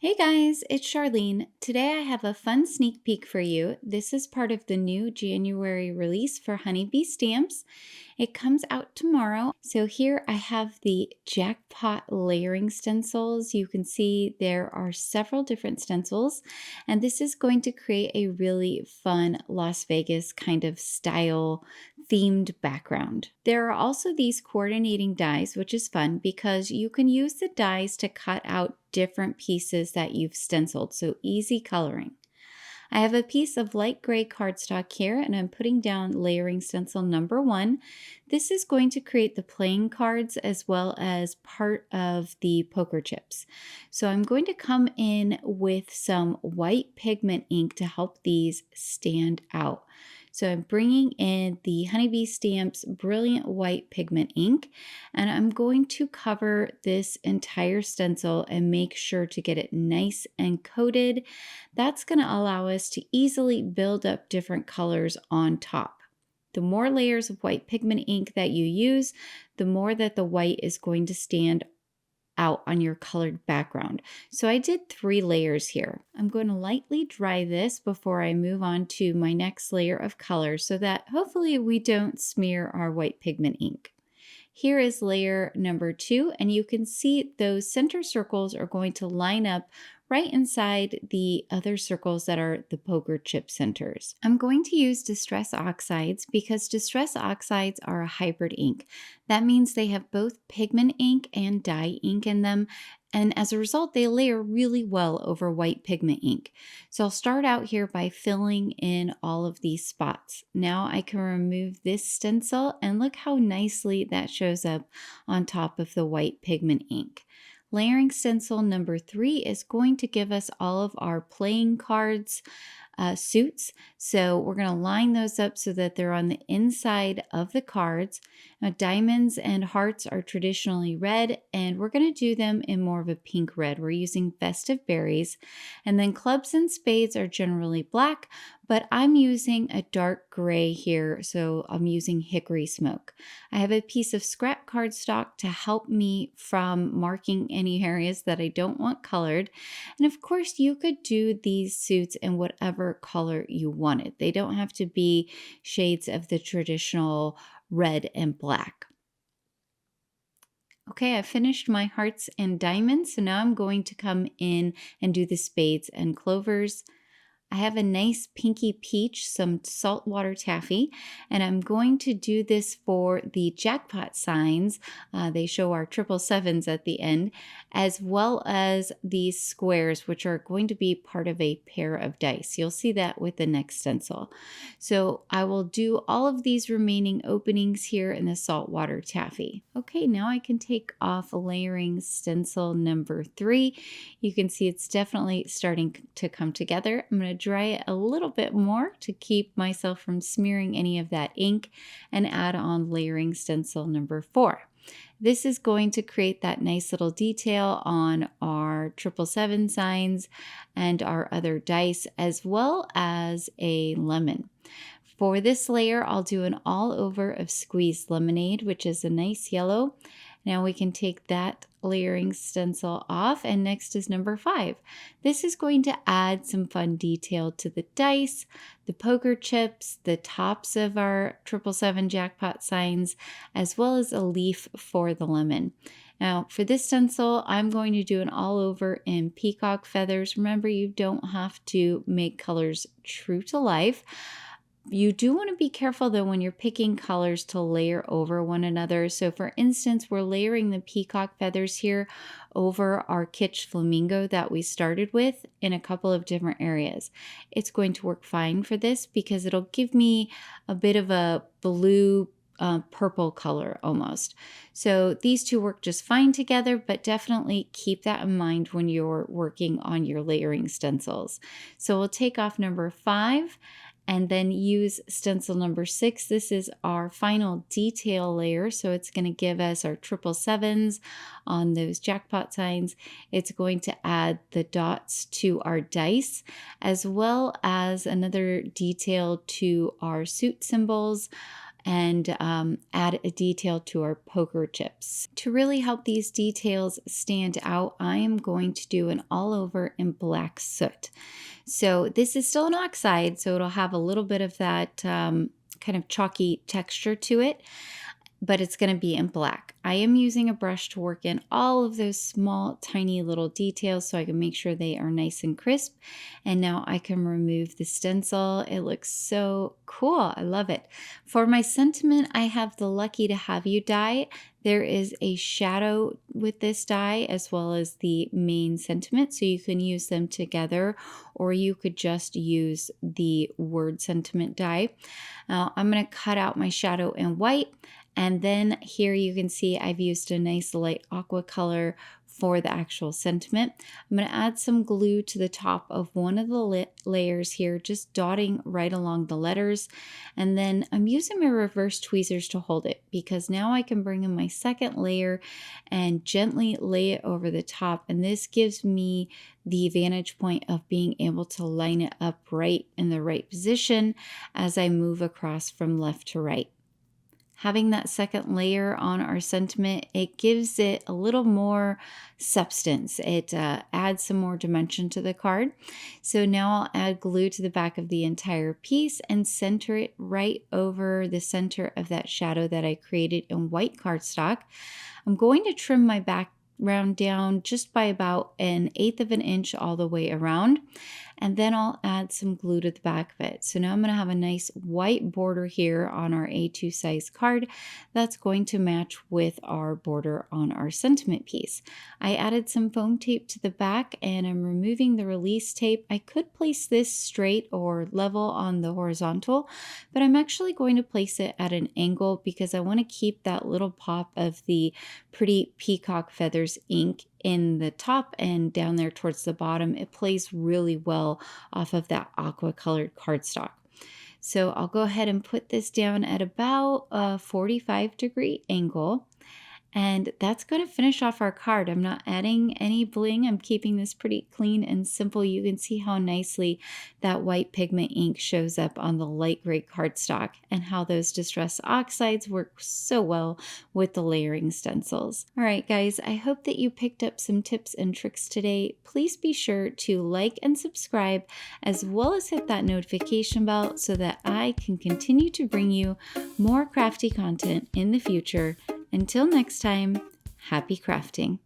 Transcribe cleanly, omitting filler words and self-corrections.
Hey guys, it's Charlene. Today I have a fun sneak peek for you. This is part of the new January release for Honeybee Stamps. It comes out tomorrow. So here I have the Jackpot layering stencils. You can see there are several different stencils, and this is going to create a really fun Las Vegas kind of style themed background. There are also these coordinating dies, which is fun because you can use the dies to cut out different pieces that you've stenciled, so easy coloring. I have a piece of light gray cardstock here, and I'm putting down layering stencil number 1. This is going to create the playing cards as well as part of the poker chips. So I'm going to come in with some white pigment ink to help these stand out. So I'm bringing in the Honeybee Stamps Brilliant White Pigment ink, and I'm going to cover this entire stencil and make sure to get it nice and coated. That's going to allow us to easily build up different colors on top. The more layers of white pigment ink that you use, the more that the white is going to stand out on your colored background. So I did 3 layers here. I'm going to lightly dry this before I move on to my next layer of color so that hopefully we don't smear our white pigment ink. Here is layer number 2, and you can see those center circles are going to line up right inside the other circles that are the poker chip centers. I'm going to use Distress Oxides because Distress Oxides are a hybrid ink. That means they have both pigment ink and dye ink in them, and as a result, they layer really well over white pigment ink. So I'll start out here by filling in all of these spots. Now I can remove this stencil, and look how nicely that shows up on top of the white pigment ink. Layering stencil number 3 is going to give us all of our playing cards, suits. So we're going to line those up so that they're on the inside of the cards. Now, diamonds and hearts are traditionally red, and we're going to do them in more of a pink red. We're using Festive berries. And then clubs and spades are generally black, but I'm using a dark gray here, so I'm using Hickory smoke. I have a piece of scrap cardstock to help me from marking any areas that I don't want colored. And of course, you could do these suits in whatever color you wanted. They don't have to be shades of the traditional red and black. Okay, I finished my hearts and diamonds, so now I'm going to come in and do the spades and clovers. I have a nice pinky peach, some saltwater taffy, and I'm going to do this for the jackpot signs. They show our 777s at the end, as well as these squares, which are going to be part of a pair of dice. You'll see that with the next stencil. So I will do all of these remaining openings here in the saltwater taffy. Okay, now I can take off layering stencil number 3. You can see it's definitely starting to come together. I'm going to dry it a little bit more to keep myself from smearing any of that ink, and add on layering stencil number 4. This is going to create that nice little detail on our 777 signs and our other dice, as well as a lemon. For this layer, I'll do an all over of squeezed lemonade, which is a nice yellow. Now we can take that layering stencil off, and next is number 5. This is going to add some fun detail to the dice, the poker chips, the tops of our 777 jackpot signs, as well as a leaf for the lemon. Now for this stencil, I'm going to do an all over in peacock feathers. Remember, you don't have to make colors true to life. You do want to be careful though when you're picking colors to layer over one another. So for instance, we're layering the peacock feathers here over our Kitsch Flamingo that we started with in a couple of different areas. It's going to work fine for this because it'll give me a bit of a blue purple color almost. So these two work just fine together, but definitely keep that in mind when you're working on your layering stencils. So we'll take off number 5 and then use stencil number 6. This is our final detail layer, so it's going to give us our 777s on those jackpot signs. It's going to add the dots to our dice, as well as another detail to our suit symbols, and add a detail to our poker chips. To really help these details stand out, I am going to do an all over in black soot. So this is still an oxide, so it'll have a little bit of that kind of chalky texture to it, but it's going to be in black. I am using a brush to work in all of those small, tiny little details so I can make sure they are nice and crisp. And now I can remove the stencil. It looks so cool. I love it. For my sentiment, I have the Lucky to Have You die. There is a shadow with this die as well as the main sentiment, so you can use them together, or you could just use the word sentiment die. Now I'm going to cut out my shadow in white. And then here you can see I've used a nice light aqua color for the actual sentiment. I'm going to add some glue to the top of one of the layers here, just dotting right along the letters. And then I'm using my reverse tweezers to hold it, because now I can bring in my second layer and gently lay it over the top. And this gives me the vantage point of being able to line it up right in the right position as I move across from left to right. Having that second layer on our sentiment, it gives it a little more substance. It adds some more dimension to the card. So now I'll add glue to the back of the entire piece and center it right over the center of that shadow that I created in white cardstock. I'm going to trim my background down just by about 1/8 of an inch all the way around. And then I'll add some glue to the back of it. So now I'm going to have a nice white border here on our A2 size card that's going to match with our border on our sentiment piece. I added some foam tape to the back and I'm removing the release tape. I could place this straight or level on the horizontal, but I'm actually going to place it at an angle because I want to keep that little pop of the pretty peacock feathers ink in the top and down there towards the bottom. It plays really well off of that aqua colored cardstock. So I'll go ahead and put this down at about a 45-degree angle. And that's going to finish off our card. I'm not adding any bling. I'm keeping this pretty clean and simple. You can see how nicely that white pigment ink shows up on the light gray cardstock and how those Distress Oxides work so well with the layering stencils. All right, guys, I hope that you picked up some tips and tricks today. Please be sure to like and subscribe, as well as hit that notification bell so that I can continue to bring you more crafty content in the future. Until next time, happy crafting.